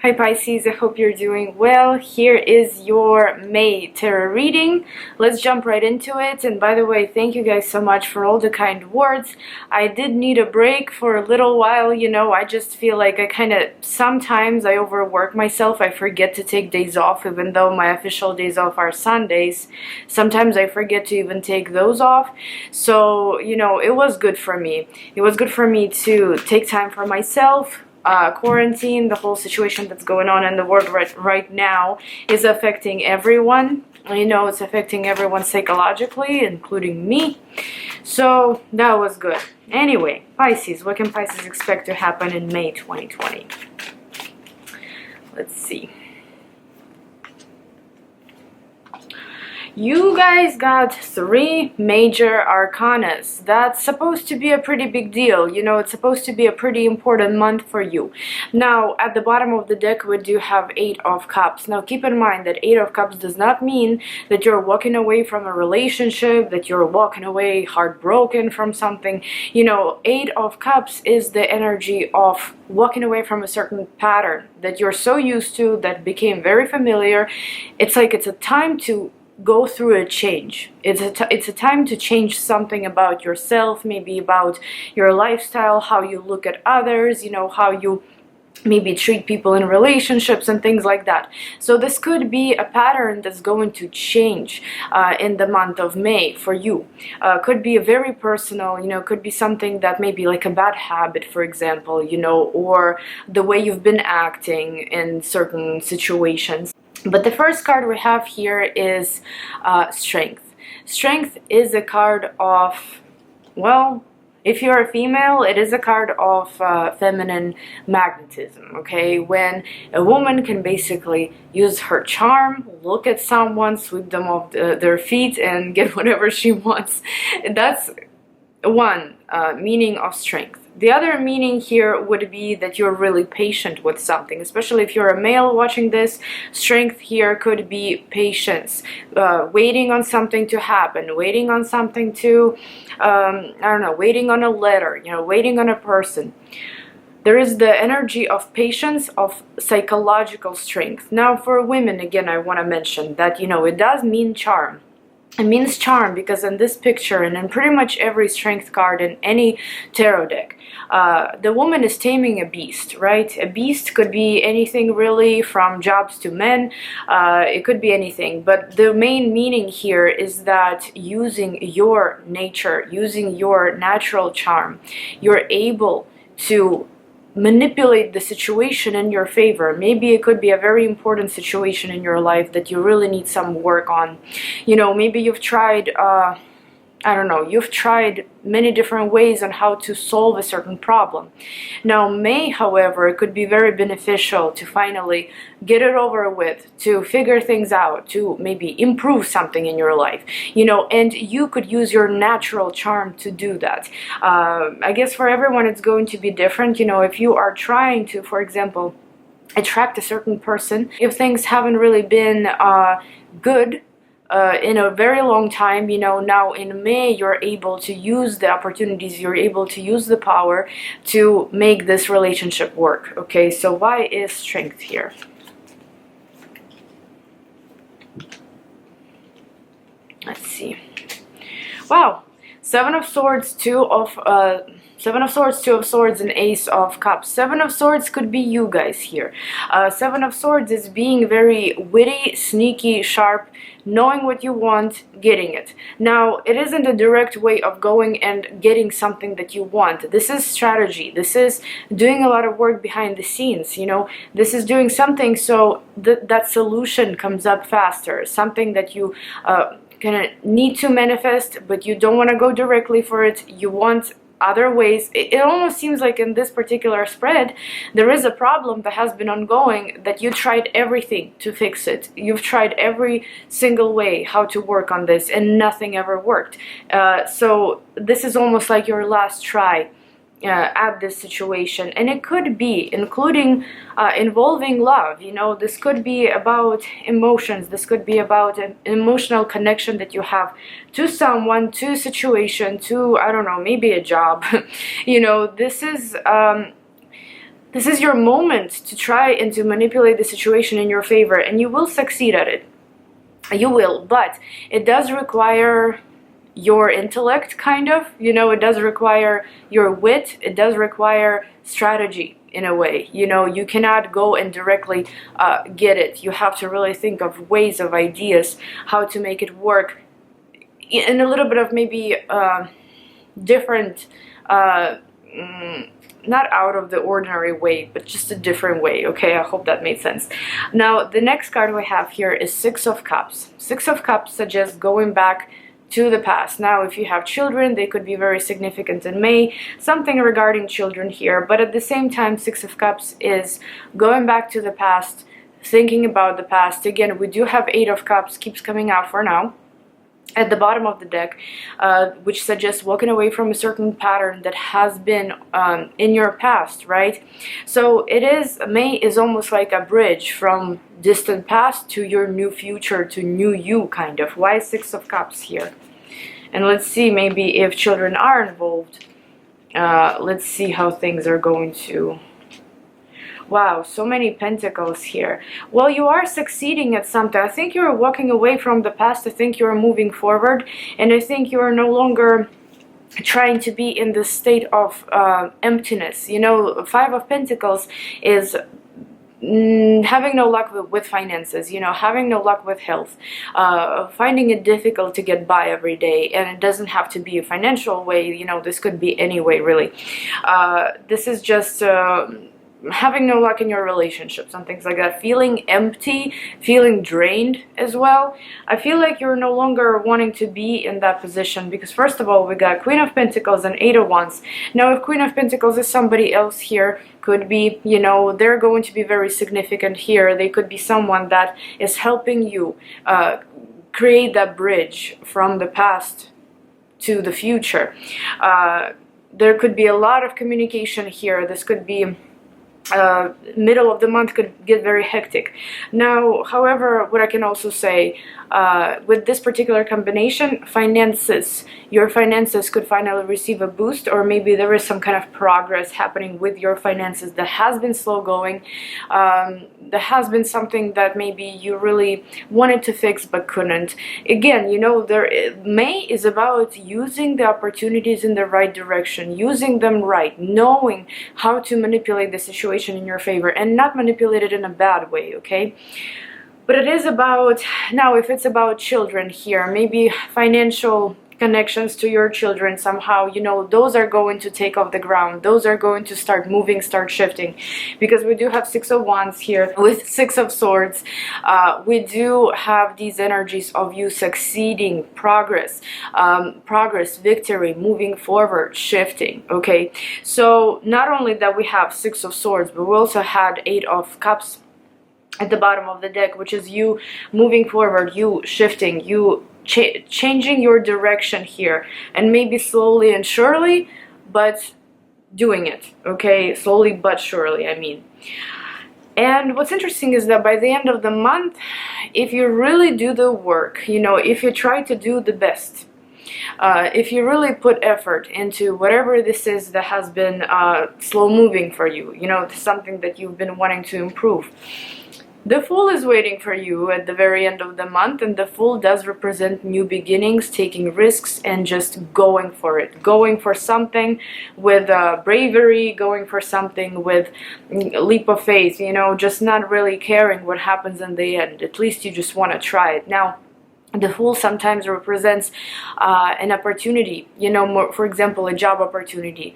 Hi Pisces, I hope you're doing well. Here is your May tarot reading. Let's jump right into it. And by the way, thank you guys so much for all the kind words. I did need a break for a little while, I just feel like sometimes I overwork myself. I forget to take days off, even though my official days off are Sundays. Sometimes I forget to even take those off. So, it was good for me. It was good for me to take time for myself. Quarantine, the whole situation that's going on in the world right now is affecting everyone. It's affecting everyone psychologically, including me. So that was good. Anyway, Pisces, what can Pisces expect to happen in May 2020? Let's see. You guys got 3 major arcanas. That's supposed to be a pretty big deal. It's supposed to be a pretty important month for you. Now, at the bottom of the deck, we do have 8 of Cups. Now, keep in mind that 8 of Cups does not mean that you're walking away from a relationship, that you're walking away heartbroken from something. 8 of Cups is the energy of walking away from a certain pattern that you're so used to, that became very familiar. It's like it's a time to go through a change. It's a time to change something about yourself, maybe about your lifestyle, how you look at others, how you maybe treat people in relationships and things like that. So this could be a pattern that's going to change in the month of May for you. Could be a very personal, could be something that may be like a bad habit, for example, or the way you've been acting in certain situations. But the first card we have here is Strength. Strength is a card of, well, if you're a female, it is a card of feminine magnetism, okay? When a woman can basically use her charm, look at someone, sweep them off their feet, and get whatever she wants. That's one meaning of strength. The other meaning here would be that you're really patient with something, especially if you're a male watching this. Strength here could be patience, waiting on something to happen, waiting on something to, waiting on a letter, waiting on a person. There is the energy of patience, of psychological strength. Now, for women, again, I want to mention that, it does mean charm. It means charm because in this picture and in pretty much every strength card in any tarot deck, the woman is taming a beast, right? A beast could be anything really, from jobs to men. It could be anything. But the main meaning here is that using your nature, using your natural charm, you're able to manipulate the situation in your favor. Maybe it could be a very important situation in your life that you really need some work on. Maybe you've tried, you've tried many different ways on how to solve a certain problem. Now, May, however, it could be very beneficial to finally get it over with, to figure things out, to maybe improve something in your life, and you could use your natural charm to do that. I guess for everyone it's going to be different. If you are trying to, for example, attract a certain person, if things haven't really been good in a very long time, now in May you're able to use the opportunities, you're able to use the power to make this relationship work. Okay, so why is strength here? Let's see. Wow, 7 of Swords, 2 of Swords, and Ace of Cups. 7 of Swords could be you guys here. 7 of Swords is being very witty, sneaky, sharp, knowing what you want, getting it. Now, it isn't a direct way of going and getting something that you want. This is strategy. This is doing a lot of work behind the scenes, This is doing something so that solution comes up faster, something that you kind of need to manifest, but you don't want to go directly for it. You want other ways. It almost seems like in this particular spread there is a problem that has been ongoing, that you tried everything to fix it. You've tried every single way how to work on this and nothing ever worked. So this is almost like your last try at this situation, and it could be including involving love. This could be about emotions. This could be about an emotional connection that you have to someone, to a situation, to, I don't know, maybe a job. This This is your moment to try and to manipulate the situation in your favor, and you will succeed at it. You will, but it does require your intellect, kind of, you know, it does require your wit, it does require strategy in a way. You know, you cannot go and directly get it. You have to really think of ways, of ideas, how to make it work in a little bit of maybe different, not out of the ordinary way, but just a different way. Okay, I hope that made sense. Now, the next card we have here is Six of Cups. Six of Cups suggests going back to the past. Now, if you have children, they could be very significant in May, something regarding children here, but at the same time, Six of Cups is going back to the past, thinking about the past. Again, we do have Eight of Cups, keeps coming out for now at the bottom of the deck, which suggests walking away from a certain pattern that has been in your past, right? So it is, May is almost like a bridge from distant past to your new future, to new you, kind of. Why Six of Cups here? And let's see, maybe if children are involved, let's see how things are going to... Wow, so many pentacles here. Well, you are succeeding at something. I think you're walking away from the past. I think you're moving forward. And I think you are no longer trying to be in this state of emptiness. You know, Five of Pentacles is having no luck with finances, you know, having no luck with health, finding it difficult to get by every day. And it doesn't have to be a financial way, you know, this could be any way, really. This is just... having no luck in your relationship, some things like that, feeling empty, feeling drained as well. I feel like you're no longer wanting to be in that position, because first of all, we got Queen of Pentacles and Eight of Wands. Now, if Queen of Pentacles is somebody else here, could be, you know, they're going to be very significant here. They could be someone that is helping you create that bridge from the past to the future. There could be a lot of communication here. This could be middle of the month, could get very hectic. Now, however, what I can also say, with this particular combination, finances, your finances could finally receive a boost, or maybe there is some kind of progress happening with your finances that has been slow going. There has been something that maybe you really wanted to fix but couldn't. Again, you know, May is about using the opportunities in the right direction, using them right, knowing how to manipulate the situation in your favor and not manipulate it in a bad way, okay? But it is about, now if it's about children here, maybe financial connections to your children somehow, you know, those are going to take off the ground. Those are going to start moving, start shifting, because we do have Six of Wands here with Six of Swords. We do have these energies of you succeeding, progress, victory, moving forward, shifting, okay? So not only that we have Six of Swords, but we also had Eight of Cups at the bottom of the deck, which is you moving forward, you shifting, you changing your direction here, and maybe slowly and surely, but doing it, okay? Slowly but surely, I mean. And what's interesting is that by the end of the month, if you really do the work, you know, if you try to do the best, if you really put effort into whatever this is that has been slow moving for you, you know, something that you've been wanting to improve, the Fool is waiting for you at the very end of the month, and the Fool does represent new beginnings, taking risks, and just going for it. Going for something with bravery, going for something with a leap of faith, you know, just not really caring what happens in the end. At least you just want to try it. Now, the Fool sometimes represents an opportunity, you know, more, for example, a job opportunity.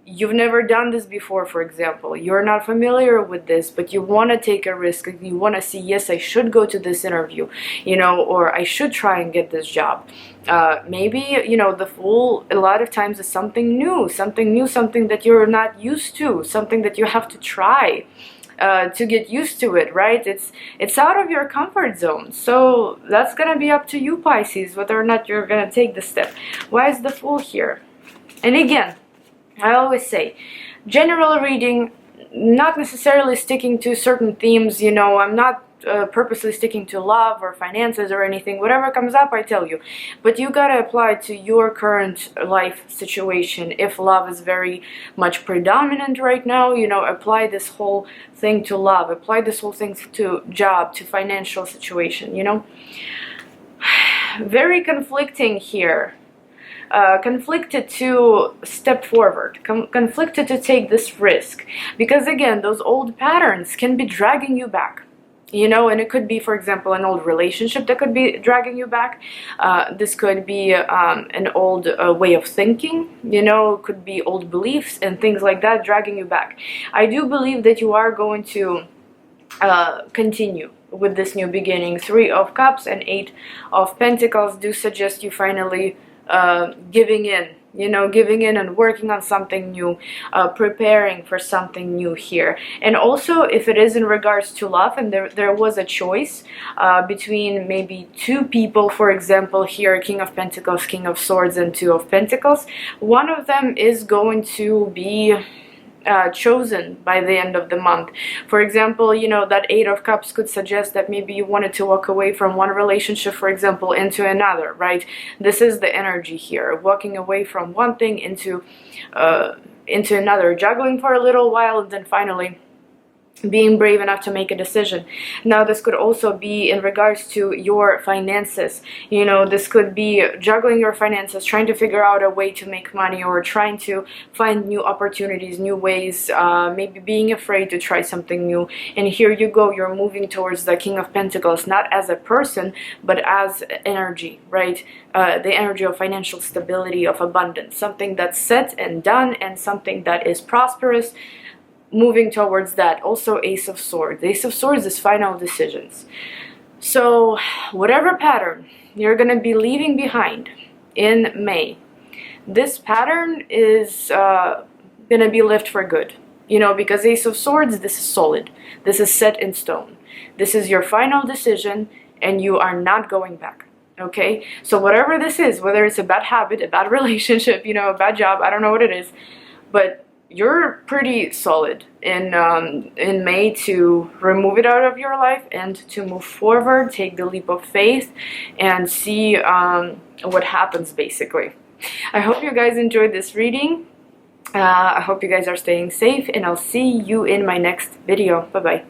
You've never done this before, for example. You're not familiar with this, but you want to take a risk. You want to see, yes, I should go to this interview, you know, or I should try and get this job. Maybe, you know, the Fool a lot of times is something new, something that you're not used to, something that you have to try to get used to it, right? It's out of your comfort zone. So that's going to be up to you, Pisces, whether or not you're going to take the step. Why is the Fool here? And again, I always say, general reading, not necessarily sticking to certain themes, you know, I'm not purposely sticking to love or finances or anything. Whatever comes up, I tell you. But you gotta apply to your current life situation. If love is very much predominant right now, you know, apply this whole thing to love. Apply this whole thing to job, to financial situation, you know. Very conflicting here. Conflicted to step forward, conflicted to take this risk, because again, those old patterns can be dragging you back, you know. And it could be, for example, an old relationship that could be dragging you back. This could be an old way of thinking, you know. It could be old beliefs and things like that dragging you back. I do believe that you are going to continue with this new beginning. 3 of Cups and 8 of Pentacles do suggest you finally giving in, you know, giving in and working on something new, preparing for something new here. And also, if it is in regards to love, and there was a choice between maybe 2 people, for example, here, King of Pentacles, King of Swords, and 2 of Pentacles, one of them is going to be chosen by the end of the month. For example, you know, that 8 of Cups could suggest that maybe you wanted to walk away from one relationship, for example, into another, right? This is the energy here, walking away from one thing into another, juggling for a little while, and then finally being brave enough to make a decision. Now, this could also be in regards to your finances. You know, this could be juggling your finances, trying to figure out a way to make money, or trying to find new opportunities, new ways, maybe being afraid to try something new. And here you go, you're moving towards the King of Pentacles, not as a person, but as energy, right? The energy of financial stability, of abundance, something that's set and done, and something that is prosperous, moving towards that. Also, Ace of Swords. Ace of Swords is final decisions. So whatever pattern you're going to be leaving behind in May, this pattern is going to be left for good, you know, because Ace of Swords, this is solid, this is set in stone, this is your final decision, and you are not going back. Okay, so whatever this is, whether it's a bad habit, a bad relationship, you know, a bad job, I don't know what it is, but you're pretty solid in May to remove it out of your life and to move forward, take the leap of faith, and see what happens, basically. I hope you guys enjoyed this reading. I hope you guys are staying safe, and I'll see you in my next video. Bye-bye.